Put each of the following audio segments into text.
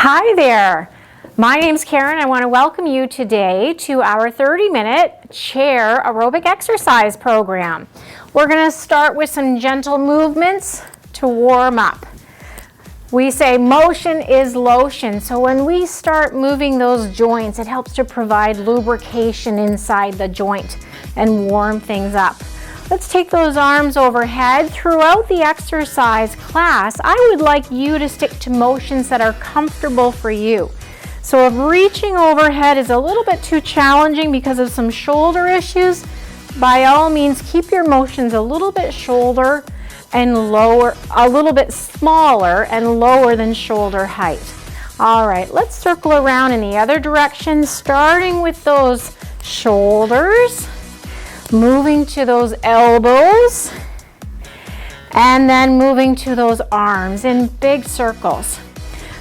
Hi there. My name's Karen. I want to welcome you today to our 30-minute chair aerobic exercise program. We're going to start with some gentle movements to warm up. We say motion is lotion, so when we start moving those joints, it helps to provide lubrication inside the joint and warm things up. Let's take those arms overhead. Throughout the exercise class, I would like you to stick to motions that are comfortable for you. So if reaching overhead is a little bit too challenging because of some shoulder issues, by all means keep your motions a little bit shoulder and lower, a little bit smaller and lower than shoulder height. All right, let's circle around in the other direction, starting with those shoulders, moving to those elbows, and then moving to those arms in big circles.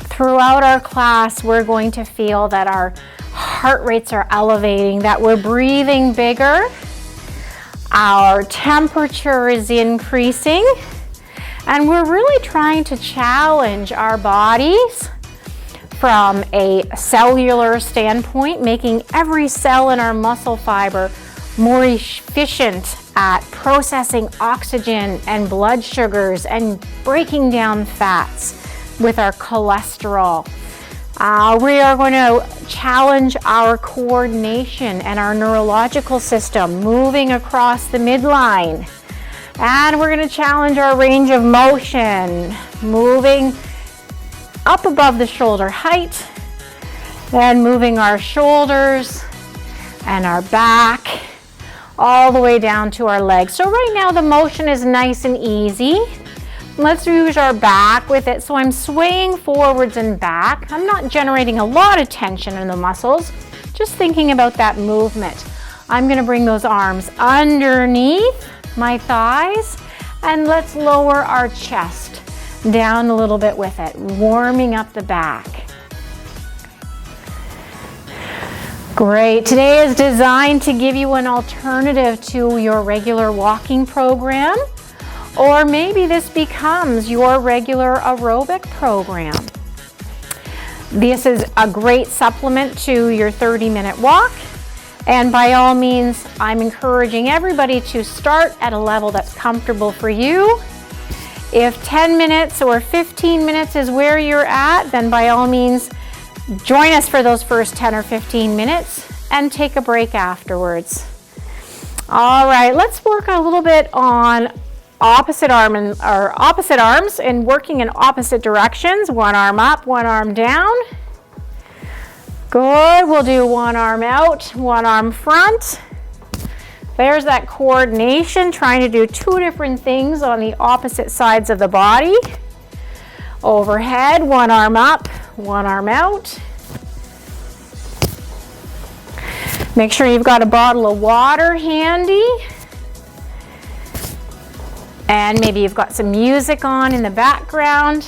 Throughout our class, we're going to feel that our heart rates are elevating, that we're breathing bigger, our temperature is increasing, and we're really trying to challenge our bodies from a cellular standpoint, making every cell in our muscle fiber more efficient at processing oxygen and blood sugars and breaking down fats with our cholesterol. We are going to challenge our coordination and our neurological system, moving across the midline. And we're going to challenge our range of motion, moving up above the shoulder height, then moving our shoulders and our back all the way down to our legs. So right now the motion is nice and easy. Let's use our back with it. So I'm swaying forwards and back. I'm not generating a lot of tension in the muscles, just thinking about that movement. I'm going to bring those arms underneath my thighs, and let's lower our chest down a little bit with it, warming up the back. Great. Today is designed to give you an alternative to your regular walking program, or maybe this becomes your regular aerobic program. This is a great supplement to your 30-minute walk, and by all means, I'm encouraging everybody to start at a level that's comfortable for you. If 10 minutes or 15 minutes is where you're at, then by all means, join us for those first 10 or 15 minutes and take a break afterwards. All right, let's work a little bit on opposite arms and working in opposite directions. One arm up, one arm down. Good. We'll do one arm out, one arm front. There's that coordination, trying to do two different things on the opposite sides of the body. Overhead, one arm up, one arm out. Make sure you've got a bottle of water handy. And maybe you've got some music on in the background.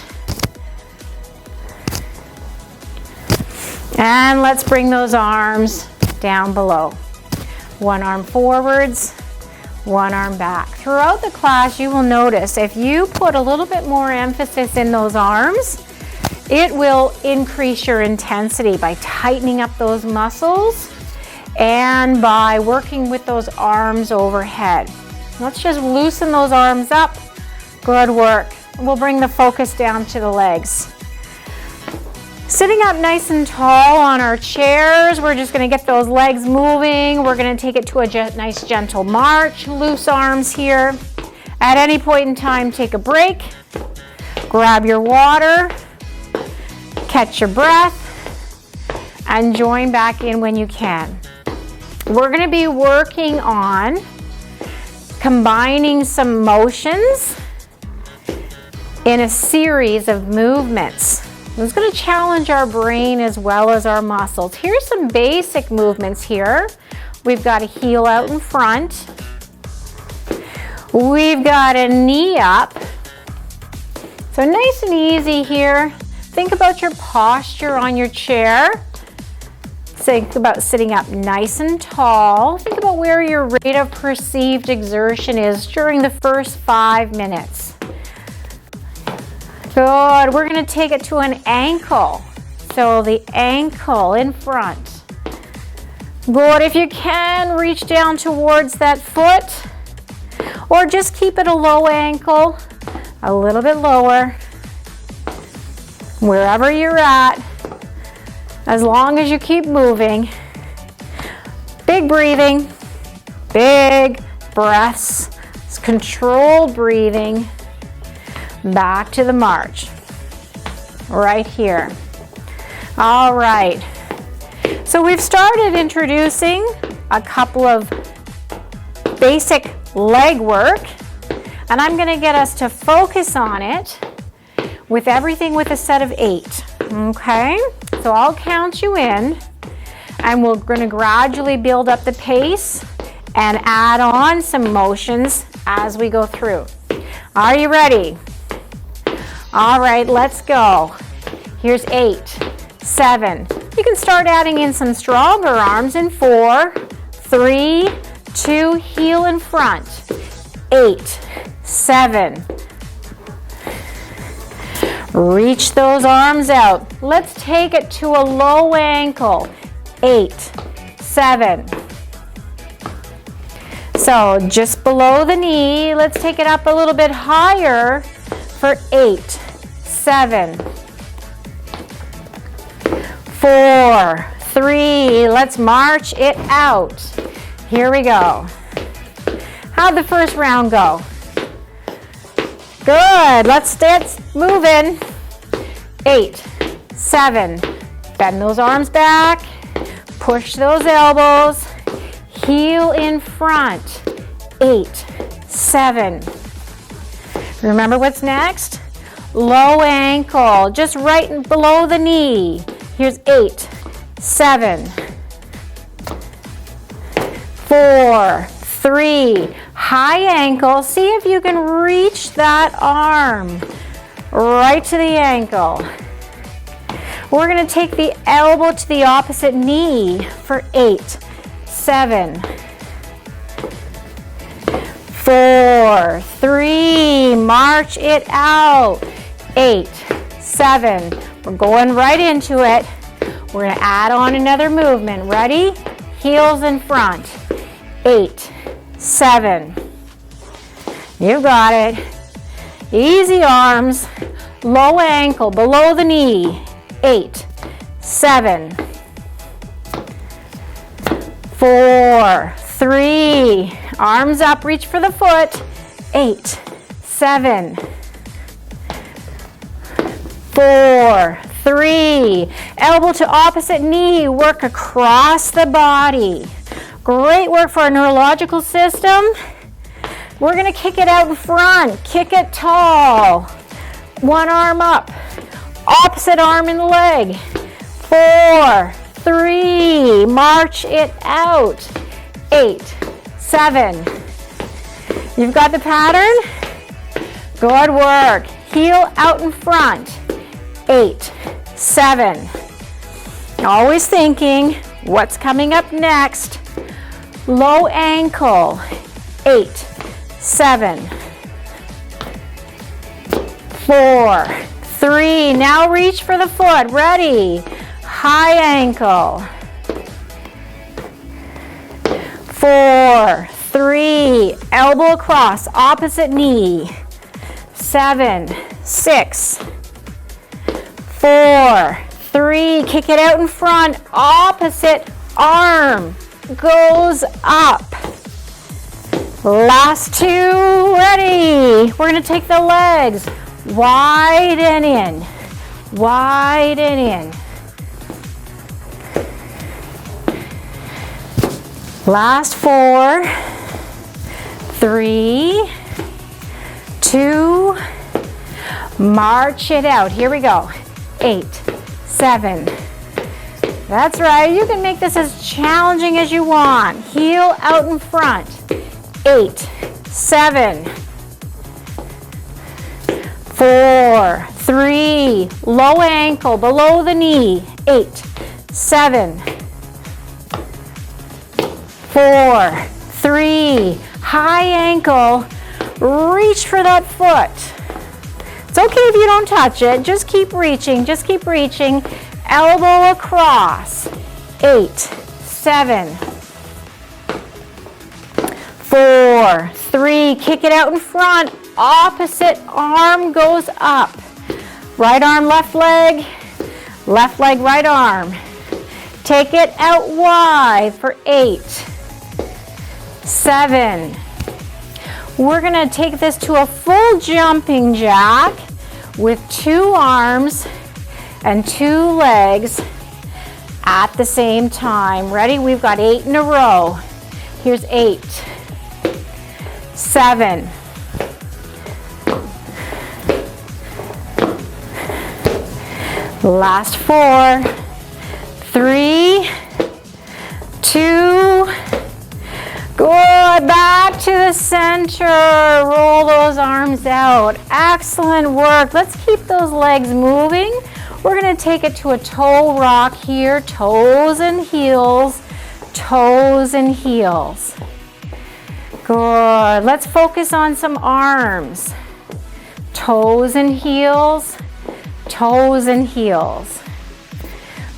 And let's bring those arms down below. One arm forwards, one arm back. Throughout the class, you will notice if you put a little bit more emphasis in those arms, it will increase your intensity by tightening up those muscles and by working with those arms overhead. Let's just loosen those arms up. Good work. We'll bring the focus down to the legs. Sitting up nice and tall on our chairs, we're just going to get those legs moving. We're going to take it to a nice gentle march. Loose arms here. At any point in time, take a break. Grab your water. Catch your breath. And join back in when you can. We're going to be working on combining some motions in a series of movements. It's going to challenge our brain as well as our muscles. Here's some basic movements here. We've got a heel out in front. We've got a knee up. So nice and easy here. Think about your posture on your chair. Think about sitting up nice and tall. Think about where your rate of perceived exertion is during the first 5 minutes. Good. We're going to take it to an ankle. So the ankle in front. Good. If you can, reach down towards that foot, or just keep it a low ankle, a little bit lower, wherever you're at, as long as you keep moving. Big breathing, big breaths, controlled breathing. Back to the march, right here. All right, so we've started introducing a couple of basic leg work, and I'm going to get us to focus on it with everything with a set of 8, okay? So I'll count you in, and we're going to gradually build up the pace and add on some motions as we go through. Are you ready? All right, let's go. Here's 8, 7. You can start adding in some stronger arms in 4, 3, 2, heel in front. 8, 7. Reach those arms out. Let's take it to a low ankle. 8, 7. So just below the knee, let's take it up a little bit higher for 8, 7, 4, 3. Let's march it out. Here we go. How'd the first round go? Good. Let's moving. 8, 7. Bend those arms back. Push those elbows. Heel in front. 8, 7. Remember what's next? Low ankle, just right below the knee. Here's 8, 7, 4, 3. High ankle. See if you can reach that arm right to the ankle. We're going to take the elbow to the opposite knee for 8, 7, 4, 3. March it out. 8, 7. We're going right into it. We're going to add on another movement. Ready? Heels in front. 8, 7. You got it. Easy arms. Low ankle below the knee. 8, 7, 4, 3. Arms up, reach for the foot. 8, 7, 4, 3. Elbow to opposite knee. Work across the body. Great work for our neurological system. We're going to kick it out in front. Kick it tall. One arm up. Opposite arm in the leg. 4, 3. March it out. 8, 7. You've got the pattern? Good work. Heel out in front. 8, 7. Always thinking, what's coming up next? Low ankle. 8, 7, 4, 3. Now reach for the foot. Ready? High ankle. 4, 3. Elbow across, opposite knee. 7, 6, 4, 3. Kick it out in front. Opposite arm goes up. Last 2. Ready? We're going to take the legs wide and in. Wide and in. Last 4, 3, 2. March it out. Here we go. 8, 7. That's right. You can make this as challenging as you want. Heel out in front. 8, 7, 4, 3. Low ankle below the knee. 8, 7, 4, 3. High ankle. Reach for that foot. It's okay if you don't touch it. Just keep reaching. Just keep reaching. elbow across. 8, 7, 4, 3, kick it out in front. Opposite arm goes up. Right arm, left leg, right arm. Take it out wide for 8, 7. We're gonna take this to a full jumping jack with 2 arms and 2 legs at the same time. Ready? We've got 8 in a row. Here's 8, 7, 4, 3, 2, good, back to the center, roll those arms out, excellent work. Let's keep those legs moving. We're gonna take it to a toe rock here, toes and heels, toes and heels. Good, let's focus on some arms, toes and heels, toes and heels.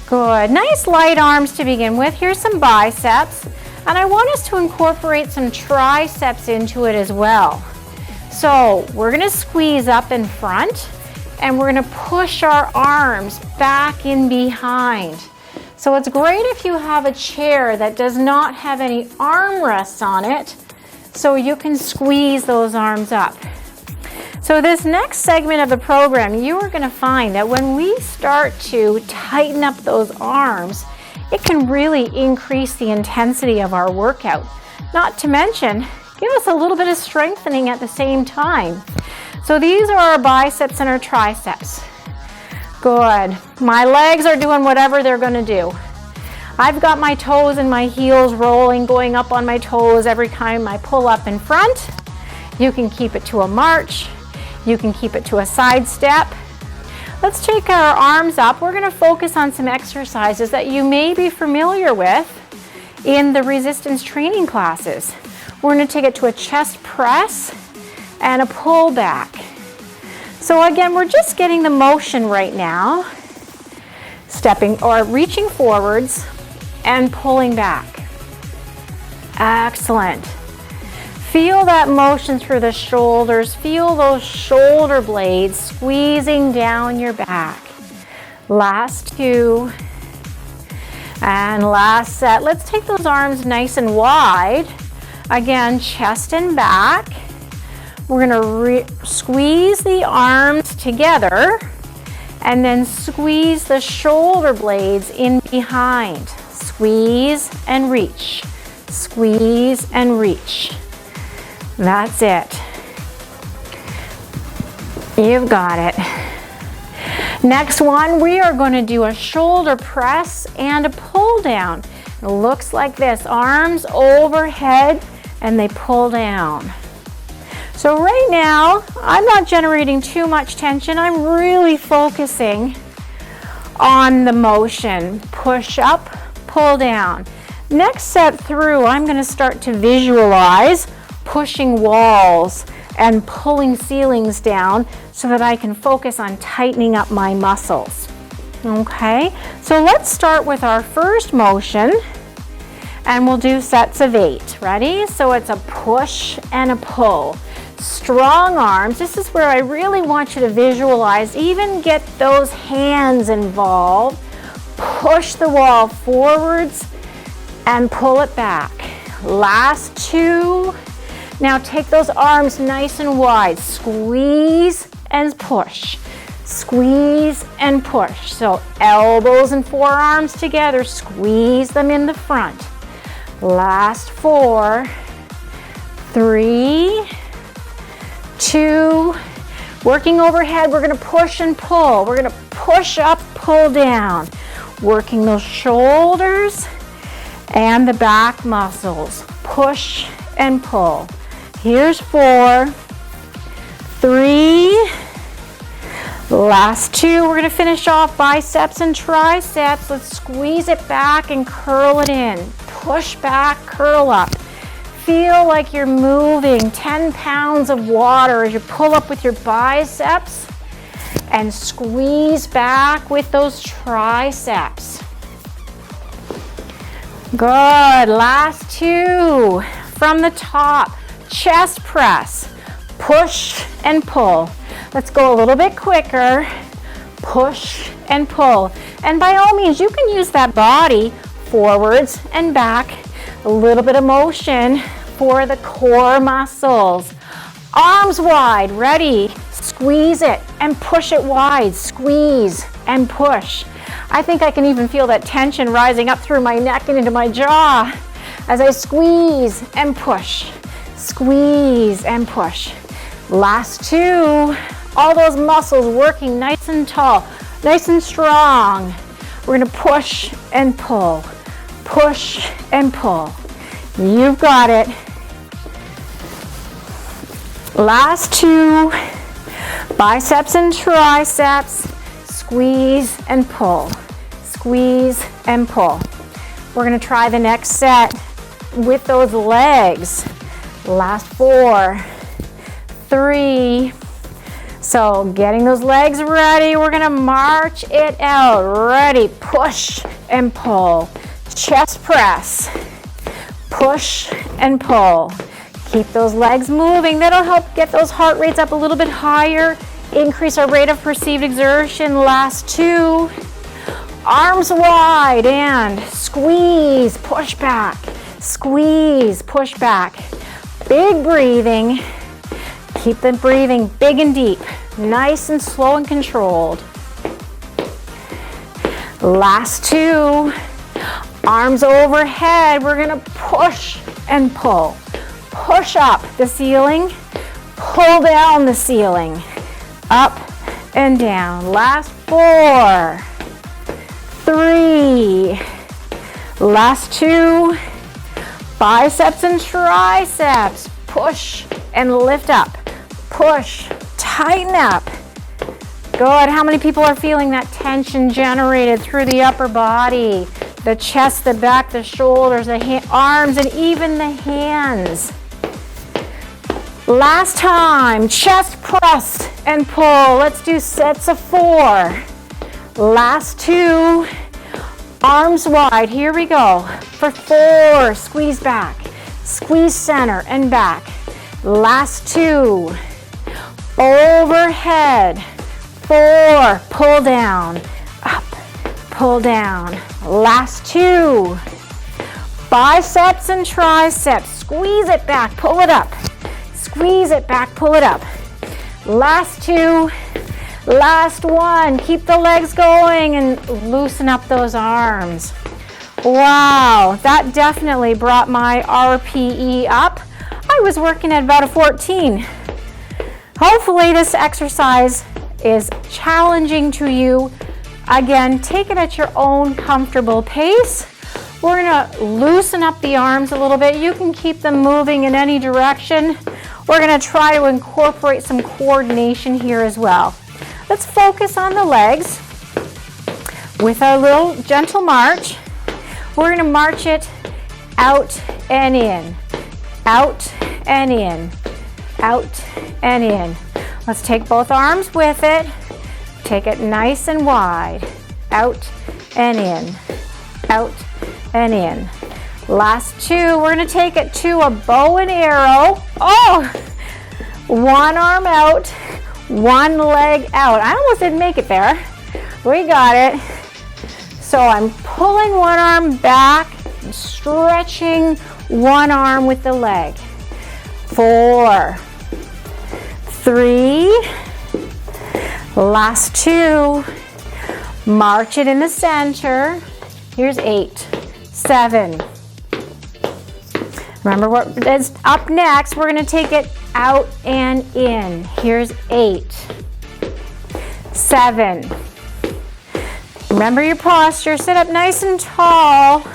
Good, nice light arms to begin with. Here's some biceps, and I want us to incorporate some triceps into it as well. So we're gonna squeeze up in front, and we're gonna push our arms back in behind. So it's great if you have a chair that does not have any armrests on it, so you can squeeze those arms up. So this next segment of the program, you are gonna find that when we start to tighten up those arms, it can really increase the intensity of our workout. Not to mention, give us a little bit of strengthening at the same time. So these are our biceps and our triceps. Good. My legs are doing whatever they're gonna do. I've got my toes and my heels rolling, going up on my toes every time I pull up in front. You can keep it to a march. You can keep it to a side step. Let's take our arms up. We're gonna focus on some exercises that you may be familiar with in the resistance training classes. We're gonna take it to a chest press and a pull back. So again, we're just getting the motion right now, stepping or reaching forwards and pulling back. Excellent. Feel that motion through the shoulders. Feel those shoulder blades squeezing down your back. Last 2. And last set. Let's take those arms nice and wide. Again, chest and back. We're gonna squeeze the arms together and then squeeze the shoulder blades in behind. Squeeze and reach. Squeeze and reach. That's it. You've got it. Next one, we are going to do a shoulder press and a pull down. It looks like this, arms overhead and they pull down. So right now, I'm not generating too much tension. I'm really focusing on the motion. Push up, pull down. Next set through, I'm going to start to visualize pushing walls and pulling ceilings down so that I can focus on tightening up my muscles. Okay, so let's start with our first motion and we'll do sets of 8. Ready? So it's a push and a pull. Strong arms. This is where I really want you to visualize, even get those hands involved. Push the wall forwards and pull it back. Last 2. Now take those arms nice and wide. Squeeze and push. Squeeze and push. So elbows and forearms together. Squeeze them in the front. Last 4, 3, 2. Working overhead, we're going to push and pull. We're going to push up, pull down. Working those shoulders and the back muscles. Push and pull. Here's 4, 3, last 2. We're going to finish off biceps and triceps. Let's squeeze it back and curl it in. Push back, curl up. Feel like you're moving 10 pounds of water as you pull up with your biceps and squeeze back with those triceps. Good. Last two. From the top, chest press. Push and pull. Let's go a little bit quicker. Push and pull. And by all means, you can use that body forwards and back. A little bit of motion for the core muscles. Arms wide, ready. Squeeze it and push it wide. Squeeze and push. I think I can even feel that tension rising up through my neck and into my jaw as I squeeze and push. Squeeze and push. Last two. All those muscles working nice and tall, nice and strong. We're gonna push and pull. Push and pull. You've got it. Last two. Biceps and triceps. Squeeze and pull. Squeeze and pull. We're gonna try the next set with those legs. Last four. Three. So getting those legs ready, we're gonna march it out. Ready, push and pull. Chest press, push and pull. Keep those legs moving. That'll help get those heart rates up a little bit higher, increase our rate of perceived exertion. Last two. Arms wide and squeeze, push back. Squeeze, push back. Big breathing. Keep the breathing big and deep, nice and slow and controlled. Last two. Arms overhead. We're gonna push and pull. Push up the ceiling, pull down the ceiling. Up and down. Last four. Three. Last two. Biceps and triceps. Push and lift up. Push, tighten up. Good. How many people are feeling that tension generated through the upper body, the chest, the back, the shoulders, the arms, and even the hands? Last time, chest press and pull. Let's do sets of four. Last two, arms wide. Here we go. For four, squeeze back, squeeze center and back. Last two. Overhead, four, pull down, up, pull down. Last two. Biceps and triceps, squeeze it back, pull it up. Squeeze it back, pull it up. Last two. Last one. Keep the legs going and loosen up those arms. Wow, that definitely brought my RPE up. I was working at about a 14. Hopefully this exercise is challenging to you. Again, take it at your own comfortable pace. We're gonna loosen up the arms a little bit. You can keep them moving in any direction. We're gonna try to incorporate some coordination here as well. Let's focus on the legs with our little gentle march. We're gonna march it out and in, out and in, out and in. Let's take both arms with it. Take it nice and wide. Out and in, out and in. Last two, we're gonna take it to a bow and arrow. Oh, one arm out, one leg out. I almost didn't make it there. We got it. So I'm pulling one arm back, stretching one arm with the leg. 4, 3, last two, march it in the center. Here's 8, 7. Remember what is up next, we're gonna take it out and in. Here's 8, 7. Remember your posture, sit up nice and tall.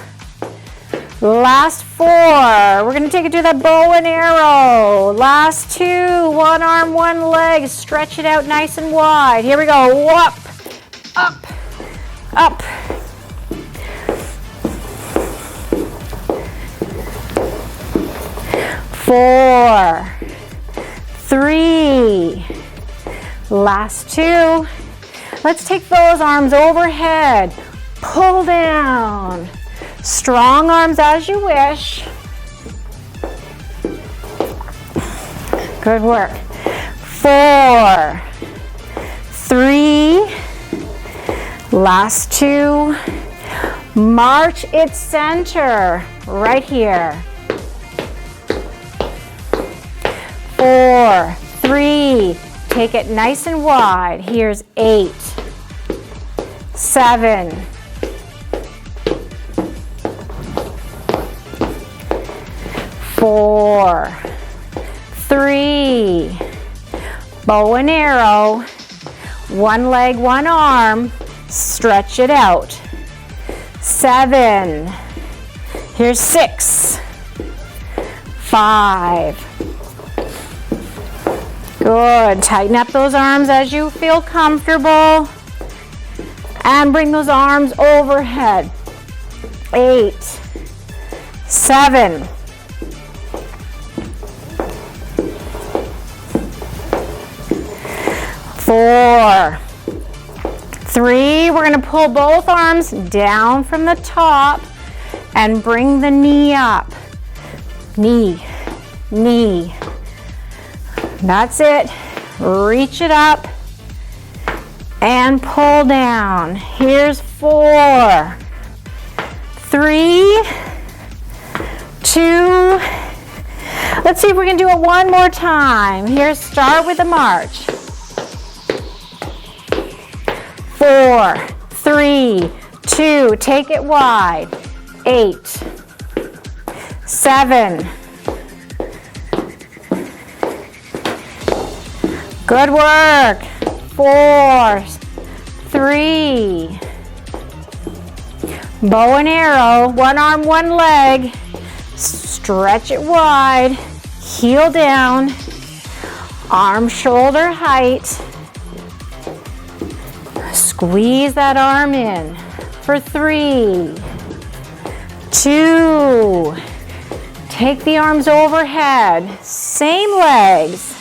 Last 4, we're gonna take it to that bow and arrow. Last 2, one arm, one leg, stretch it out nice and wide. Here we go, up, up, up. Four, 3, Last 2. Let's take those arms overhead. Pull down. Strong arms as you wish. Good work. 4, 3, last 2. March its center right here. 4, 3, take it nice and wide. Here's 8, 7, 4, 3, bow and arrow, one leg, one arm, stretch it out. 7, here's 6, 5, good. Tighten up those arms as you feel comfortable and bring those arms overhead. 8, 7, 4, 3, we're going to pull both arms down from the top and bring the knee up. Knee, knee. That's it. Reach it up and pull down. Here's 4, 3, 2. Let's see if we can do it one more time. Here, start with the march. 4, 3, 2, take it wide. 8, 7, good work. 4, 3, bow and arrow, one arm, one leg, stretch it wide, heel down, arm shoulder height. Squeeze that arm in for 3, 2, take the arms overhead, same legs.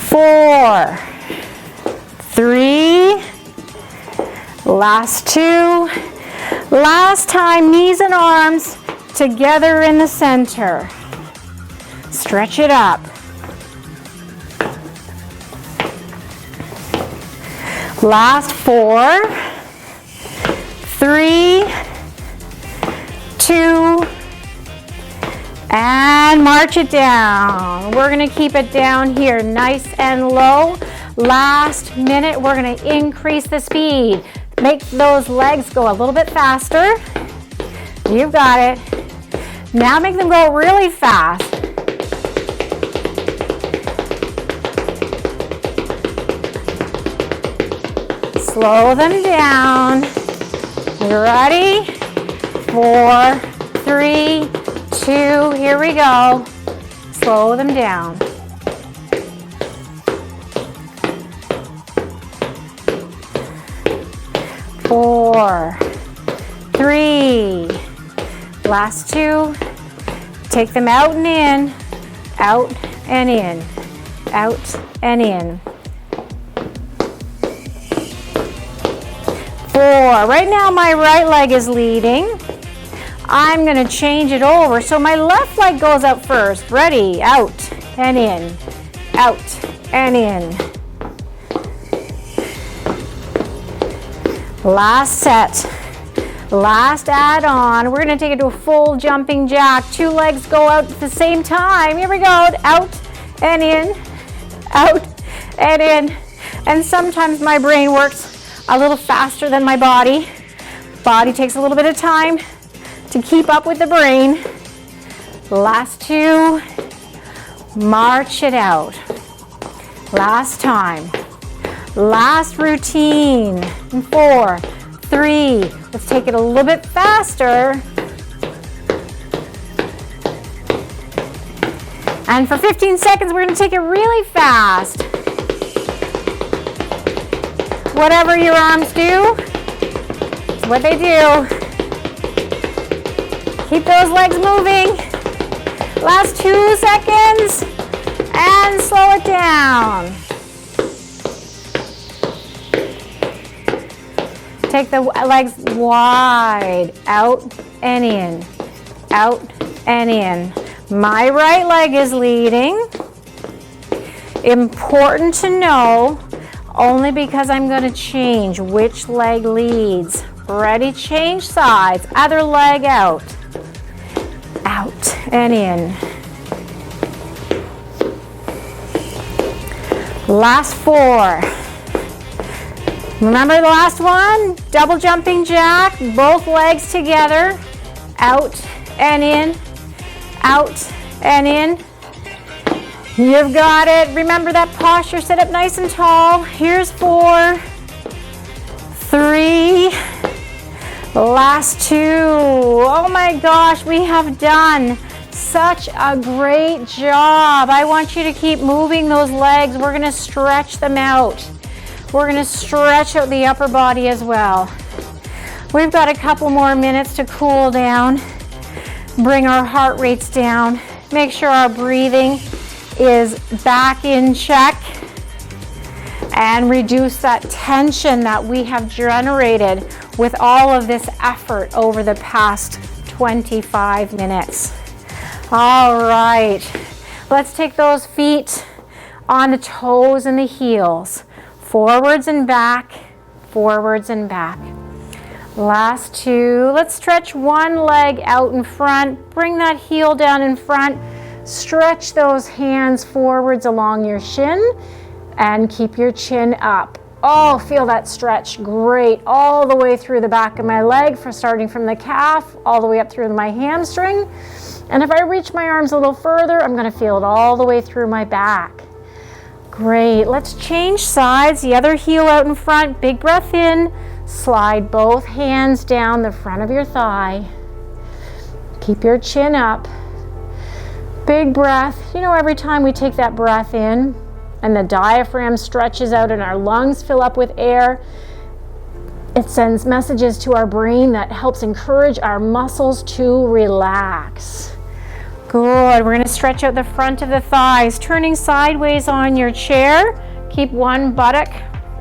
4, 3, last 2, last time, knees and arms together in the center. Stretch it up. Last 4, 3, 2, and march it down. We're going to keep it down here nice and low. Last minute, we're going to increase the speed. Make those legs go a little bit faster. You've got it. Now make them go really fast. Slow them down. You ready? 4, 3, 2, here we go. Slow them down. 4, 3, last 2. Take them out and in, out and in, out and in. 4, right now my right leg is leading. I'm going to change it over so my left leg goes up first. Ready? Out and in, out and in. Last set, last add-on. We're going to take it to a full jumping jack. 2 legs go out at the same time. Here we go. Out and in, out and in. And sometimes my brain works a little faster than my body. Body takes a little bit of time to keep up with the brain. Last 2, march it out. Last time. Last routine. 4, 3, let's take it a little bit faster. And for 15 seconds, we're going to take it really fast. Whatever your arms do, it's what they do. Keep those legs moving. Last 2 seconds. And slow it down. Take the legs wide, out and in, out and in. My right leg is leading. Important to know, only because I'm going to change which leg leads. Ready, change sides. Other leg out, out and in. Last 4. Remember the last one? Double jumping jack, both legs together, out and in, out and in. You've got it. Remember that posture, sit up nice and tall. Here's 4, 3, last 2. Oh my gosh, we have done such a great job. I want you to keep moving those legs. We're going to stretch them out. We're going to stretch out the upper body as well. We've got a couple more minutes to cool down, bring our heart rates down, make sure our breathing is back in check, and reduce that tension that we have generated with all of this effort over the past 25 minutes. All right, let's take those feet on the toes and the heels. Forwards and back, forwards and back. Last 2. Let's stretch one leg out in front. Bring that heel down in front. Stretch those hands forwards along your shin and keep your chin up. Oh, feel that stretch. Great. All the way through the back of my leg, starting from the calf, all the way up through my hamstring. And if I reach my arms a little further, I'm going to feel it all the way through my back. Great. Let's change sides. The other heel out in front. Big breath in. Slide both hands down the front of your thigh. Keep your chin up. Big breath. You know, every time we take that breath in and the diaphragm stretches out and our lungs fill up with air, it sends messages to our brain that helps encourage our muscles to relax. Good. We're going to stretch out the front of the thighs, turning sideways on your chair. Keep one buttock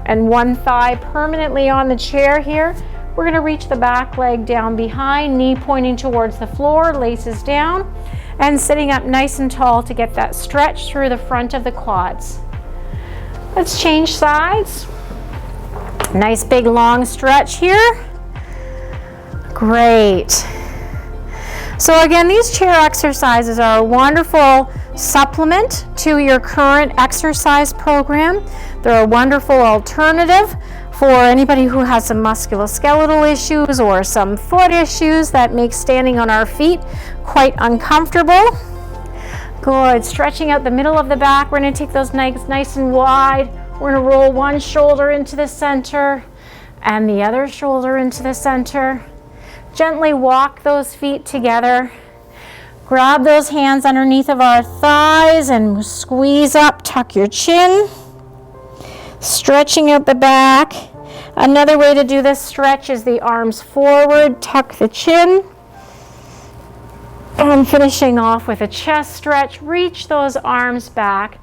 and one thigh permanently on the chair here. We're going to reach the back leg down behind, knee pointing towards the floor, laces down, and sitting up nice and tall to get that stretch through the front of the quads. Let's change sides. Nice big long stretch here. Great. So again, these chair exercises are a wonderful supplement to your current exercise program. They're a wonderful alternative for anybody who has some musculoskeletal issues or some foot issues that make standing on our feet quite uncomfortable. Good. Stretching out the middle of the back. We're going to take those legs nice and wide. We're going to roll one shoulder into the center and the other shoulder into the center. Gently walk those feet together. Grab those hands underneath of our thighs and squeeze up, tuck your chin. Stretching out the back. Another way to do this stretch is the arms forward, tuck the chin. And finishing off with a chest stretch, reach those arms back.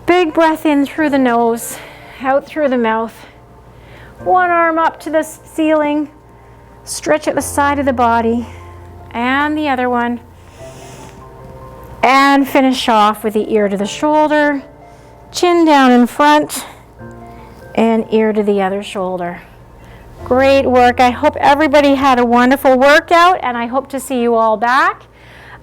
Big breath in through the nose, out through the mouth. One arm up to the ceiling. Stretch at the side of the body and the other one. And finish off with the ear to the shoulder, chin down in front, and ear to the other shoulder. Great work. I hope everybody had a wonderful workout, and I hope to see you all back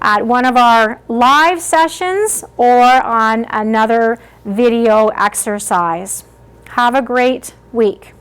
at one of our live sessions or on another video exercise. Have a great week.